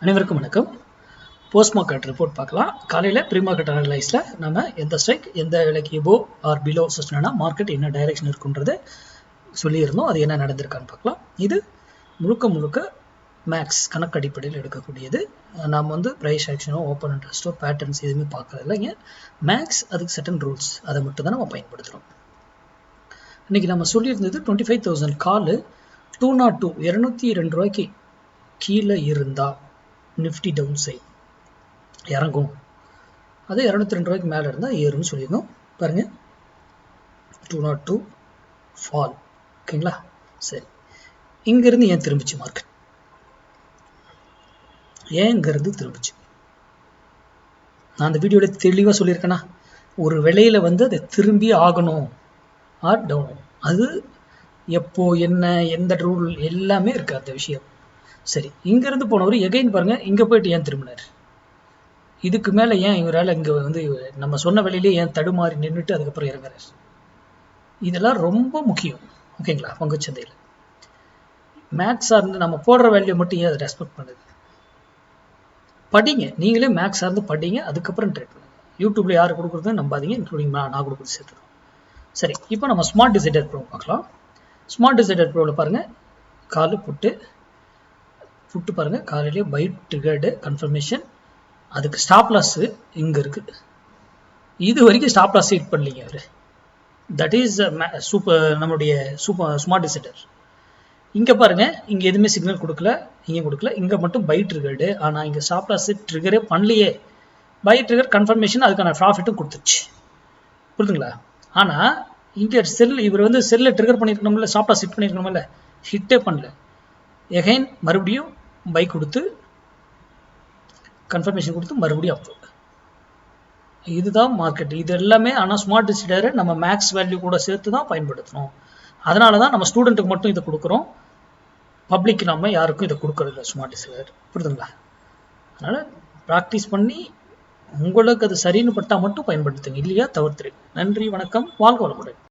அனைவருக்கும் வணக்கம். Post market report பார்க்கலாம். காலையில் ப்ரீ மார்க்கெட் அனலைஸில் நம்ம எந்த ஸ்ட்ரைக் எந்த விலைக்கு எபோ ஆர் பிலோ சொன்னா மார்க்கெட் என்ன டைரக்ஷன் இருக்குன்றதை சொல்லியிருந்தோம். அது என்ன நடந்திருக்கான்னு பார்க்கலாம். இது முழுக்க மேக்ஸ் கணக்கு அடிப்படையில் எடுக்கக்கூடியது. நாம் ப்ரைஸ் ஆக்ஷனோ ஓப்பன் இன்ட்ரெஸ்ட்டோ பேட்டர்ன்ஸ் எதுவுமே பார்க்கறது இல்லைங்க. மேக்ஸ் அதுக்கு சர்டன் ரூல்ஸ் அதை மட்டும் தான் நம்ம பயன்படுத்துகிறோம். இன்றைக்கி நம்ம சொல்லியிருந்தது 25,000 கால் 202 202 ரூபாய்க்கு கீழே இருந்தால் நிஃப்டி டவுன் சைட் இறங்கும். அது 202 ரூபாய்க்கு மேலே இருந்தால் ஏறும்னு சொல்லியிருந்தோம். பாருங்கள் 202 ஃபால். ஓகேங்களா? சரி, இங்கேருந்து ஏன் திரும்பிச்சு மார்க்கெட்? ஏங்கிறது திரும்பிச்சு நான் அந்த வீடியோவில் தெளிவாக சொல்லியிருக்கேன்னா, ஒரு விலையில் அதை திரும்பி ஆகணும் ஆர் டவுன். அது எப்போ என்ன எந்த ரூல் எல்லாமே இருக்குது அந்த விஷயம். சரி, இங்கேருந்து போனவர் எகைன் பாருங்கள் இங்கே போயிட்டு ஏன் திரும்பினார்? இதுக்கு மேலே ஏன் இவரால் இங்கே நம்ம சொன்ன விலையிலே ஏன் தடுமாறி நின்றுட்டு அதுக்கப்புறம் இறங்குறார்? இதெல்லாம் ரொம்ப முக்கியம். ஓகேங்களா? பங்குச்சந்தையில் மேக்ஸ் சார்ந்து நம்ம போடுற வேல்யூ மட்டும் ஏன் அதை ரெஸ்பெக்ட் பண்ணுது? படிங்க, நீங்களே மேக்ஸ் சார்ந்து படிங்க, அதுக்கப்புறம் ட்ரேட் பண்ணுங்க. யூடியூப்ல யார் கொடுக்குறது நம்பாதீங்க, இன்க்ளூடிங் நான் கொடுக்குறது சேர்த்துறோம். சரி, இப்போ நம்ம ஸ்மார்ட் டிசைடர் ப்ரோ பார்க்கலாம். ஸ்மார்ட் டிசைடர் ப்ரோவில் பாருங்கள், காலு புட்டு பாருங்கள், காலையிலேயே பை ட்ரிகர்டு கன்ஃபர்மேஷன். அதுக்கு ஸ்டாப் லாஸ் இங்கே இருக்குது. இது வரைக்கும் ஸ்டாப் லாஸ் ஹிட் பண்ணலீங்க அவர். தட் இஸ் நம்மளுடைய ஸ்மார்ட் டிசைடர். இங்கே பாருங்கள், இங்கே எதுவுமே சிக்னல் கொடுக்கல, இங்கே மட்டும் பை ட்ரிகர்டு. ஆனால் இங்கே ஸ்டாப் லாஸ் ட்ரிகரே பண்ணலையே. பை ட்ரிகர் கன்ஃபர்மேஷன், அதுக்கான ப்ராஃபிட்டும் கொடுத்துருச்சு. புரியுதுங்களா? ஆனால் இங்கே இவர் செல்லில் ட்ரிகர் பண்ணியிருக்கணும்ல, ஸ்டாப் லாஸ் ஹிட் பண்ணியிருக்கணும்ல, ஹிட்டே பண்ணல. எகைன் மறுபடியும் பை கொடுத்து கன்ஃபர்மேஷன் கொடுத்து மறுபடியும் அப். இதுதான் மார்க்கெட். இது எல்லாமே ஆனால் ஸ்மார்ட் டிசைடரை நம்ம மேக்ஸ் வேல்யூ கூட சேர்த்து தான் பயன்படுத்தணும். அதனால தான் நம்ம ஸ்டூடெண்ட்டுக்கு மட்டும் இதை கொடுக்குறோம். பப்ளிக் நம்ம யாருக்கும் இதை கொடுக்கறதில்ல ஸ்மார்ட் டிசைடர். புரியுதுங்களா? அதனால் ப்ராக்டிஸ் பண்ணி உங்களுக்கு அது சரின்னு பட்டால் மட்டும் பயன்படுத்துங்க, இல்லையா தவிர்த்துருங்க. நன்றி, வணக்கம், வாழ்க வளமுடன்.